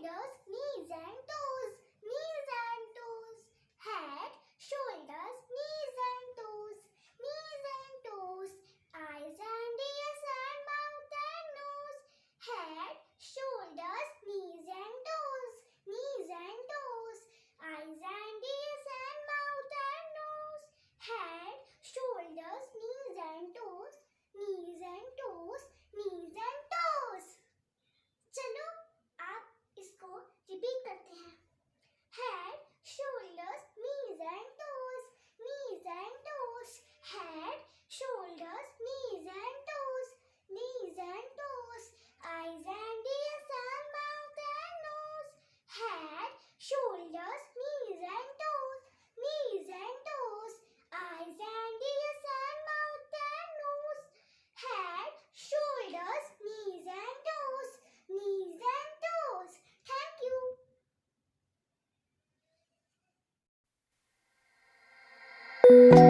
shoulders, knees and toes, knees and toes. Head, shoulders, knees and toes, knees and toes. Eyes and ears and mouth and nose. Head, shoulders, knees and toes, knees and toes. Eyes and ears and mouth and nose. Head, shoulders, knees and toes, knees and toes, knees and toes. चलो आप इसको repeat करते हैं. Head, shoulders, knees and toes, knees and toes. Head, shoulders, knees and toes, knees and toes. Eyes and ears and mouth and nose. Head, shoulders, knees and toes, knees and toes. Eyes and ears and mouth and nose. Head, shoulders, knees and toes, knees and toes. Thank you.